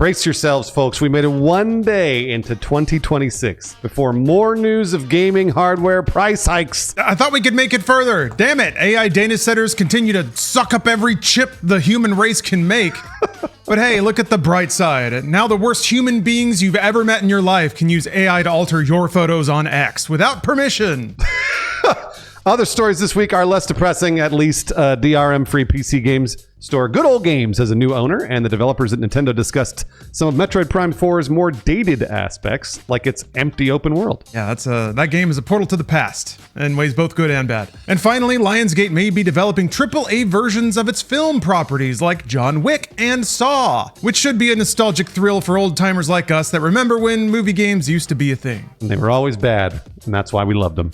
Brace yourselves, folks. We made it one day into 2026 before more news of gaming hardware price hikes. I thought we could make it further. Damn it. AI data centers continue to suck up every chip the human race can make. But hey, look at the bright side. Now the worst human beings you've ever met in your life can use AI to alter your photos on X without permission. Other stories this week are less depressing, at least. DRM-free PC games store Good Old Games has a new owner, and the developers at Nintendo discussed some of Metroid Prime 4's more dated aspects, like its empty open world. Yeah, that game is a portal to the past, in ways both good and bad. And finally, Lionsgate may be developing AAA versions of its film properties, like John Wick and Saw, which should be a nostalgic thrill for old-timers like us that remember when movie games used to be a thing. And they were always bad, and that's why we loved them.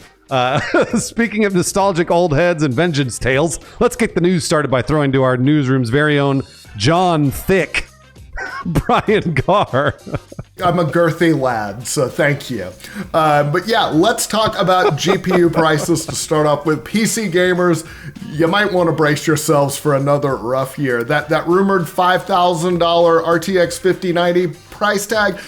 Speaking of nostalgic old heads and vengeance tales, let's get the news started by throwing to our newsroom's very own John Thick, Brian Carr. I'm a girthy lad, so thank you. But yeah, let's talk about GPU prices to start off with. PC gamers, you might want to brace yourselves for another rough year. That rumored $5,000 RTX 5090 price tag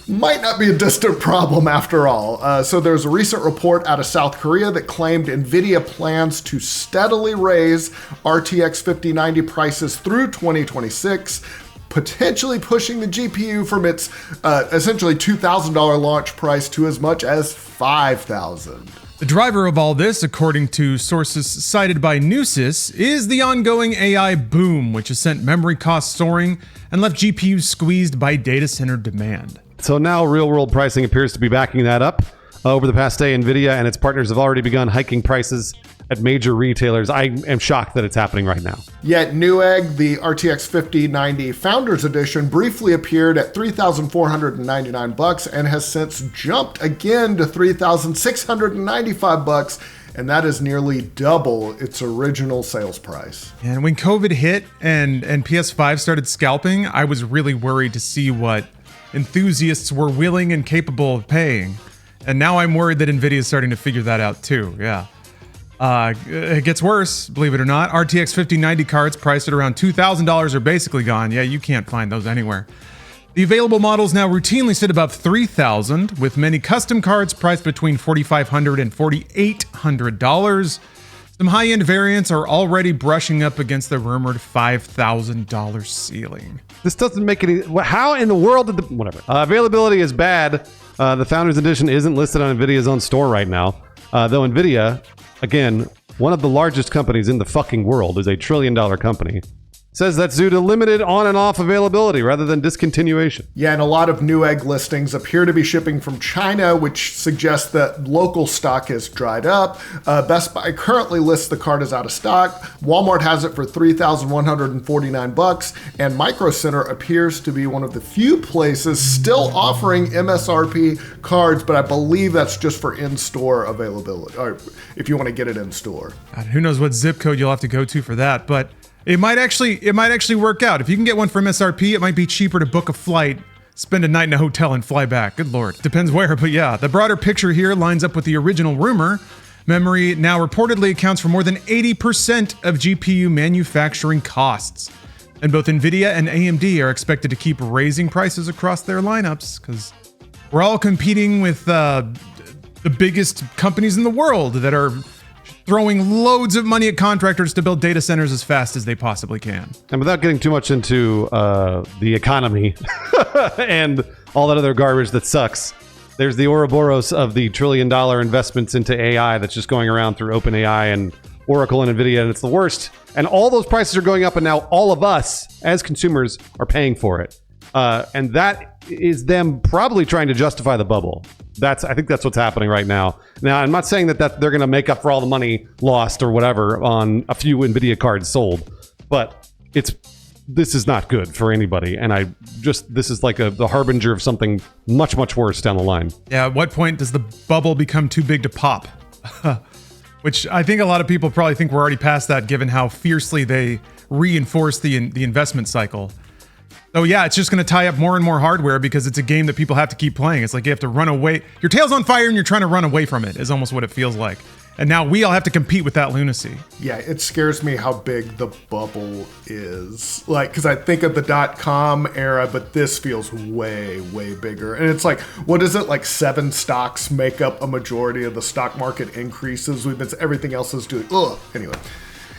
might not be a distant problem after all. So there's a recent report out of South Korea that claimed Nvidia plans to steadily raise RTX 5090 prices through 2026, potentially pushing the GPU from its essentially $2,000 launch price to as much as $5,000. The driver of all this, according to sources cited by Newsys, is the ongoing AI boom, which has sent memory costs soaring and left GPUs squeezed by data center demand. So now real-world pricing appears to be backing that up. Over the past day, Nvidia and its partners have already begun hiking prices at major retailers. I am shocked that it's happening right now. Yet Newegg, the RTX 5090 Founders Edition, briefly appeared at $3,499 and has since jumped again to $3,695, and that is nearly double its original sales price. And when COVID hit and PS5 started scalping, I was really worried to see what enthusiasts were willing and capable of paying. And now I'm worried that Nvidia is starting to figure that out too. Yeah. It gets worse, believe it or not. RTX 5090 cards priced at around $2,000 are basically gone. Yeah, you can't find those anywhere. The available models now routinely sit above $3,000, with many custom cards priced between $4,500 and $4,800. Some high-end variants are already brushing up against the rumored $5,000 ceiling. This doesn't make any... How in the world did the... Whatever. Availability is bad. The Founders Edition isn't listed on NVIDIA's own store right now. Though NVIDIA, again, one of the largest companies in the fucking world, is a $1 trillion company, says that's due to limited on and off availability rather than discontinuation. Yeah, and a lot of Newegg listings appear to be shipping from China, which suggests that local stock has dried up. Best Buy currently lists the card as out of stock. Walmart has it for $3,149, and Micro Center appears to be one of the few places still offering MSRP cards, but I believe that's just for in-store availability, or if you want to get it in store. God, who knows what zip code you'll have to go to for that, but it might actually work out. If you can get one for MSRP, it might be cheaper to book a flight, spend a night in a hotel, and fly back. Good lord. Depends where, but yeah. The broader picture here lines up with the original rumor. Memory now reportedly accounts for more than 80% of GPU manufacturing costs. And both Nvidia and AMD are expected to keep raising prices across their lineups, because we're all competing with the biggest companies in the world that are throwing loads of money at contractors to build data centers as fast as they possibly can. And without getting too much into the economy and all that other garbage that sucks, there's the Ouroboros of the $1 trillion investments into AI that's just going around through OpenAI and Oracle and Nvidia, and it's the worst. And all those prices are going up, and now all of us as consumers are paying for it. And that is them probably trying to justify the bubble. I think that's what's happening right now. Now, I'm not saying that they're going to make up for all the money lost or whatever on a few NVIDIA cards sold, but this is not good for anybody. And this is like the harbinger of something much, much worse down the line. Yeah, at what point does the bubble become too big to pop? Which I think a lot of people probably think we're already past that, given how fiercely they reinforce the investment cycle. So yeah, it's just going to tie up more and more hardware because it's a game that people have to keep playing. It's like you have to run away. Your tail's on fire and you're trying to run away from it is almost what it feels like. And now we all have to compete with that lunacy. Yeah, it scares me how big the bubble is. Like, because I think of the .com era, but this feels way, way bigger. And it's like, what is it? Like 7 stocks make up a majority of the stock market increases. Everything else is doing. Ugh. Anyway,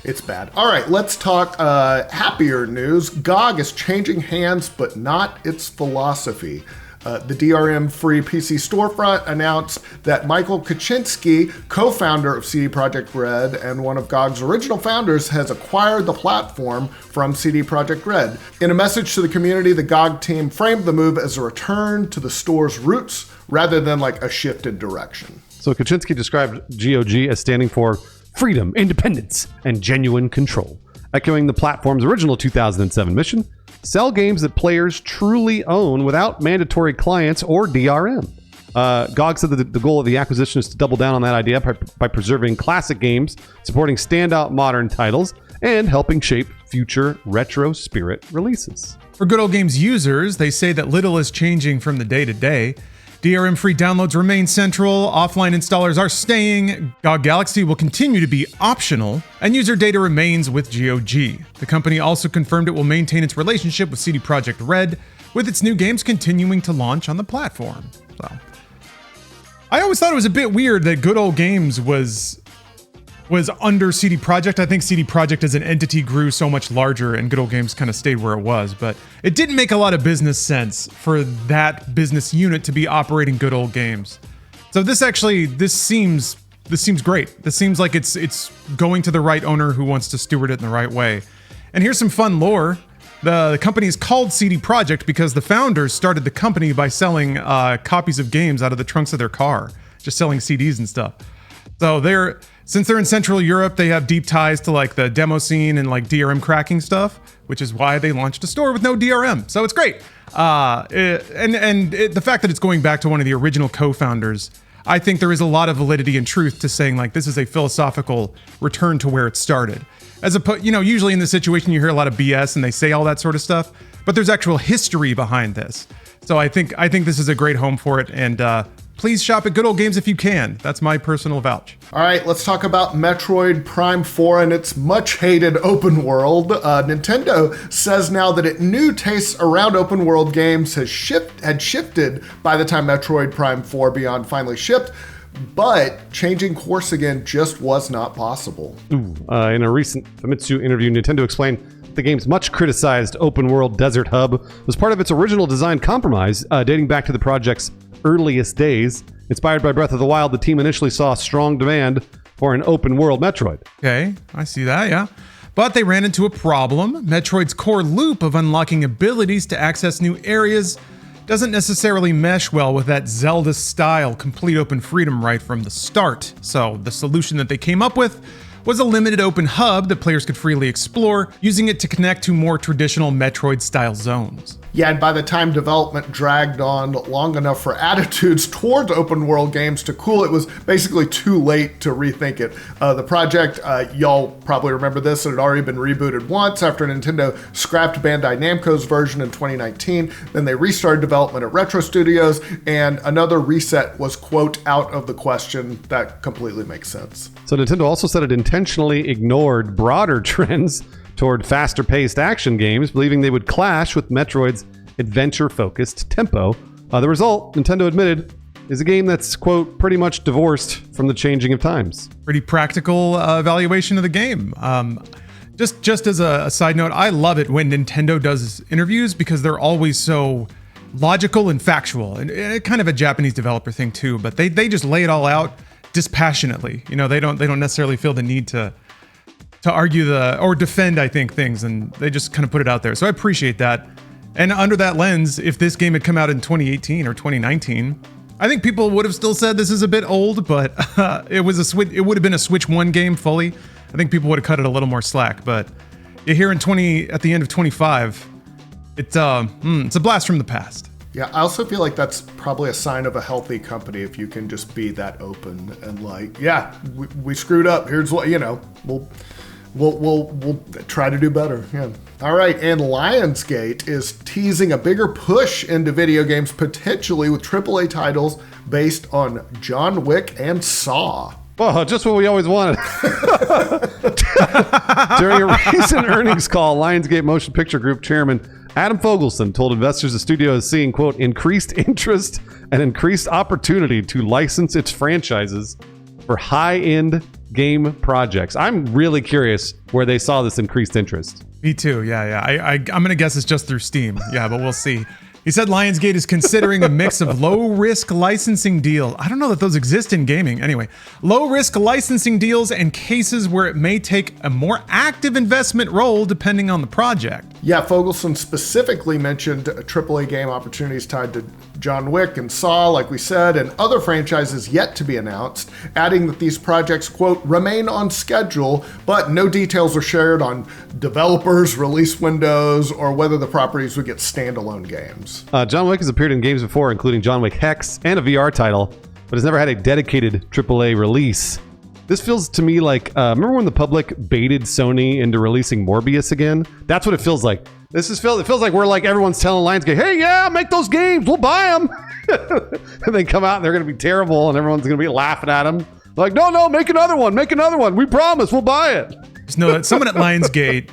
it's bad. All right, let's talk happier news. GOG is changing hands, but not its philosophy. The DRM-free PC storefront announced that Michael Kaczynski, co-founder of CD Projekt Red and one of GOG's original founders, has acquired the platform from CD Projekt Red. In a message to the community, the GOG team framed the move as a return to the store's roots rather than like a shift in direction. So Kaczynski described GOG as standing for freedom, independence, and genuine control, echoing the platform's original 2007 mission: sell games that players truly own without mandatory clients or DRM. GOG said that the goal of the acquisition is to double down on that idea by preserving classic games, supporting standout modern titles, and helping shape future retro spirit releases. For Good Old Games users, they say that little is changing from the day to day. DRM-free downloads remain central, offline installers are staying, GOG Galaxy will continue to be optional, and user data remains with GOG. The company also confirmed it will maintain its relationship with CD Projekt Red, with its new games continuing to launch on the platform. So, I always thought it was a bit weird that Good Old Games was under CD Projekt. I think CD Projekt as an entity grew so much larger and Good Old Games kind of stayed where it was, but it didn't make a lot of business sense for that business unit to be operating Good Old Games. So this seems great. This seems like it's going to the right owner who wants to steward it in the right way. And here's some fun lore. The company is called CD Projekt because the founders started the company by selling copies of games out of the trunks of their car, just selling CDs and stuff. So since they're in Central Europe, they have deep ties to like the demo scene and like DRM cracking stuff, which is why they launched a store with no DRM. So it's great. The fact that it's going back to one of the original co-founders, I think there is a lot of validity and truth to saying like this is a philosophical return to where it started. Usually in this situation you hear a lot of BS and they say all that sort of stuff, but there's actual history behind this. So I think this is a great home for it, and please shop at Good Old Games if you can. That's my personal vouch. All right, let's talk about Metroid Prime 4 and its much-hated open world. Nintendo says now that its new tastes around open world games had shifted by the time Metroid Prime 4 Beyond finally shipped, but changing course again just was not possible. In a recent Famitsu interview, Nintendo explained the game's much criticized open world desert hub was part of its original design compromise, dating back to the project's earliest days. Inspired by Breath of the Wild, the team initially saw strong demand for an open world Metroid. Okay, I see that, yeah. But they ran into a problem. Metroid's core loop of unlocking abilities to access new areas doesn't necessarily mesh well with that Zelda-style complete open freedom right from the start. So the solution that they came up with was a limited open hub that players could freely explore, using it to connect to more traditional Metroid-style zones. Yeah, and by the time development dragged on long enough for attitudes towards open world games to cool, it was basically too late to rethink it. The project, y'all probably remember this, it had already been rebooted once after Nintendo scrapped Bandai Namco's version in 2019. Then they restarted development at Retro Studios, and another reset was, quote, out of the question. That completely makes sense. So Nintendo also said it intentionally ignored broader trends toward faster-paced action games, believing they would clash with Metroid's adventure-focused tempo. The result, Nintendo admitted, is a game that's, quote, pretty much divorced from the changing of times. Pretty practical evaluation of the game. Just as a side note, I love it when Nintendo does interviews because they're always so logical and factual, and kind of a Japanese developer thing too, but they just lay it all out dispassionately. They don't necessarily feel the need to argue or defend, I think, things, and they just kind of put it out there. So I appreciate that. And under that lens, if this game had come out in 2018 or 2019, I think people would have still said this is a bit old, but it would have been a Switch 1 game fully. I think people would have cut it a little more slack. But here at the end of 25, it's a blast from the past. Yeah, I also feel like that's probably a sign of a healthy company if you can just be that open and like, yeah, we screwed up. Here's what, we'll try to do better. Yeah. All right, and Lionsgate is teasing a bigger push into video games, potentially with AAA titles based on John Wick and Saw. Oh, just what we always wanted. During a recent earnings call, Lionsgate Motion Picture Group chairman Adam Fogelson told investors the studio is seeing, quote, increased interest and increased opportunity to license its franchises for high-end game projects. I'm really curious where they saw this increased interest. Me too. Yeah. I'm going to guess it's just through Steam. Yeah, but we'll see. He said Lionsgate is considering a mix of low-risk licensing deals. I don't know that those exist in gaming. Anyway, low-risk licensing deals and cases where it may take a more active investment role depending on the project. Yeah, Fogelson specifically mentioned AAA game opportunities tied to John Wick and Saw, like we said, and other franchises yet to be announced, adding that these projects, quote, remain on schedule, but no details are shared on developers, release windows, or whether the properties would get standalone games. John Wick has appeared in games before, including John Wick Hex and a VR title, but has never had a dedicated AAA release. This feels to me like, remember when the public baited Sony into releasing Morbius again? That's what it feels like. It feels like we're like, everyone's telling Lionsgate, hey, yeah, make those games, we'll buy them. And they come out and they're going to be terrible and everyone's going to be laughing at them. Like, no, make another one, we promise, we'll buy it. Just know that someone at Lionsgate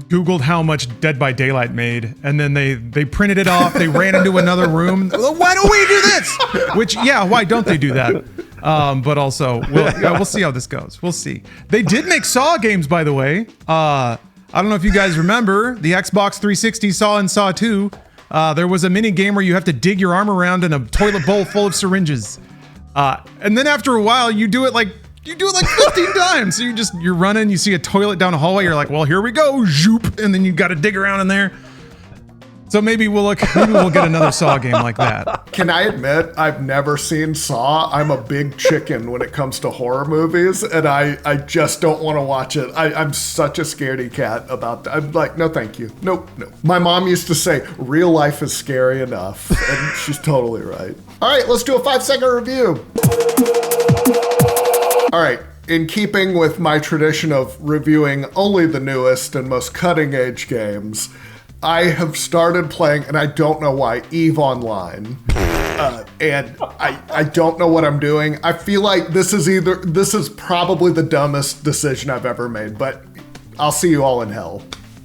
Googled how much Dead by Daylight made, and then they printed it off, they ran into another room. Why don't we do this? Which, yeah, why don't they do that? But also, we'll see how this goes. We'll see. They did make Saw games, by the way. I don't know if you guys remember the Xbox 360 Saw and Saw 2. There was a mini game where you have to dig your arm around in a toilet bowl full of syringes. And then after a while, you do it like 15 times. So you're running, you see a toilet down a hallway, you're like, well, here we go, zoop, and then you got to dig around in there. So maybe we'll get another Saw game like that. Can I admit, I've never seen Saw. I'm a big chicken when it comes to horror movies, and I just don't want to watch it. I'm such a scaredy cat about that. I'm like, no, thank you. Nope. My mom used to say, real life is scary enough, and she's totally right. All right, let's do a 5-second review. All right. In keeping with my tradition of reviewing only the newest and most cutting-edge games, I have started playing, and I don't know why, EVE Online. And I don't know what I'm doing. I feel like this is probably the dumbest decision I've ever made, but I'll see you all in hell.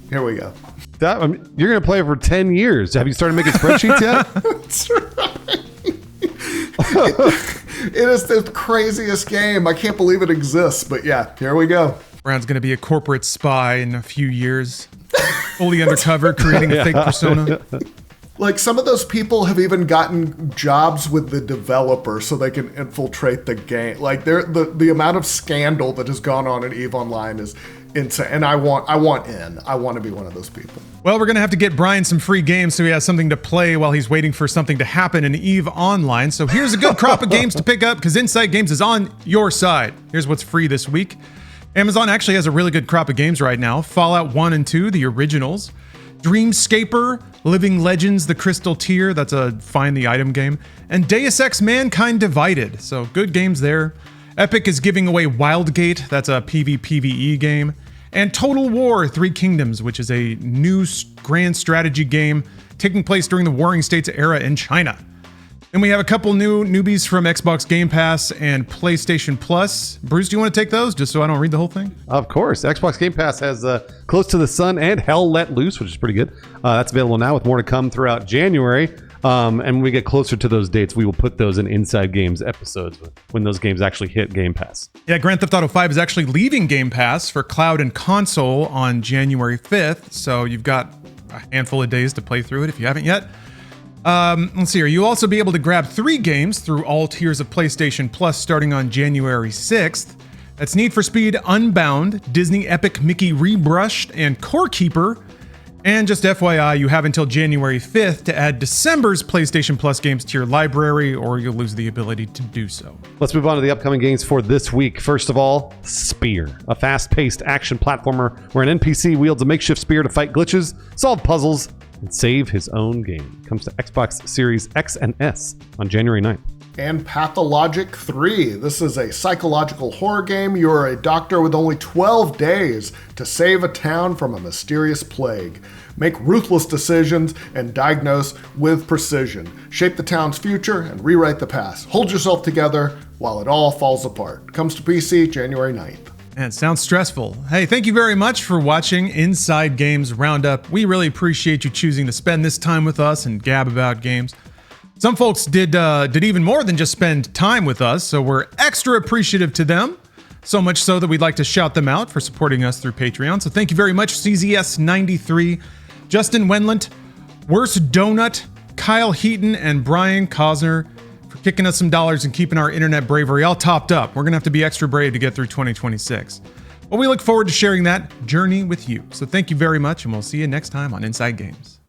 Here we go. You're going to play it for 10 years. Have you started making spreadsheets yet? That's right. It is the craziest game. I can't believe it exists, but yeah, here we go. Brown's going to be a corporate spy in a few years. Fully undercover, creating a fake persona. Like, some of those people have even gotten jobs with the developer so they can infiltrate the game. Like, the amount of scandal that has gone on in EVE Online is insane. And I want in. I want to be one of those people. Well, we're going to have to get Brian some free games so he has something to play while he's waiting for something to happen in EVE Online. So here's a good crop of games to pick up because Inside Games is on your side. Here's what's free this week. Amazon actually has a really good crop of games right now. Fallout 1 and 2, the originals. Dreamscaper, Living Legends, The Crystal Tier, that's a find the item game. And Deus Ex Mankind Divided, so good games there. Epic is giving away Wildgate, that's a PvPvE game. And Total War, Three Kingdoms, which is a new grand strategy game taking place during the Warring States era in China. And we have a couple new newbies from Xbox Game Pass and PlayStation Plus. Bruce, do you want to take those just so I don't read the whole thing? Of course. Xbox Game Pass has Close to the Sun and Hell Let Loose, which is pretty good. That's available now with more to come throughout January. And when we get closer to those dates, we will put those in Inside Games episodes when those games actually hit Game Pass. Yeah, Grand Theft Auto 5 is actually leaving Game Pass for cloud and console on January 5th. So you've got a handful of days to play through it if you haven't yet. Let's see here. You'll also be able to grab 3 games through all tiers of PlayStation Plus starting on January 6th. That's Need for Speed Unbound, Disney Epic Mickey Rebrushed, and Core Keeper. And just FYI, you have until January 5th to add December's PlayStation Plus games to your library, or you'll lose the ability to do so. Let's move on to the upcoming games for this week. First of all, Spear, a fast-paced action platformer where an NPC wields a makeshift spear to fight glitches, solve puzzles, and save his own game. Comes to Xbox Series X and S on January 9th. And Pathologic 3. This is a psychological horror game. You're a doctor with only 12 days to save a town from a mysterious plague. Make ruthless decisions and diagnose with precision. Shape the town's future and rewrite the past. Hold yourself together while it all falls apart. Comes to PC January 9th. Man, it sounds stressful. Hey, thank you very much for watching Inside Games Roundup. We really appreciate you choosing to spend this time with us and gab about games. Some folks did even more than just spend time with us, so we're extra appreciative to them. So much so that we'd like to shout them out for supporting us through Patreon. So thank you very much, CZS93, Justin Wendlandt, Worst Donut, Kyle Heaton, and Brian Cosner for kicking us some dollars and keeping our internet bravery all topped up. We're going to have to be extra brave to get through 2026. But we look forward to sharing that journey with you. So thank you very much, and we'll see you next time on Inside Games.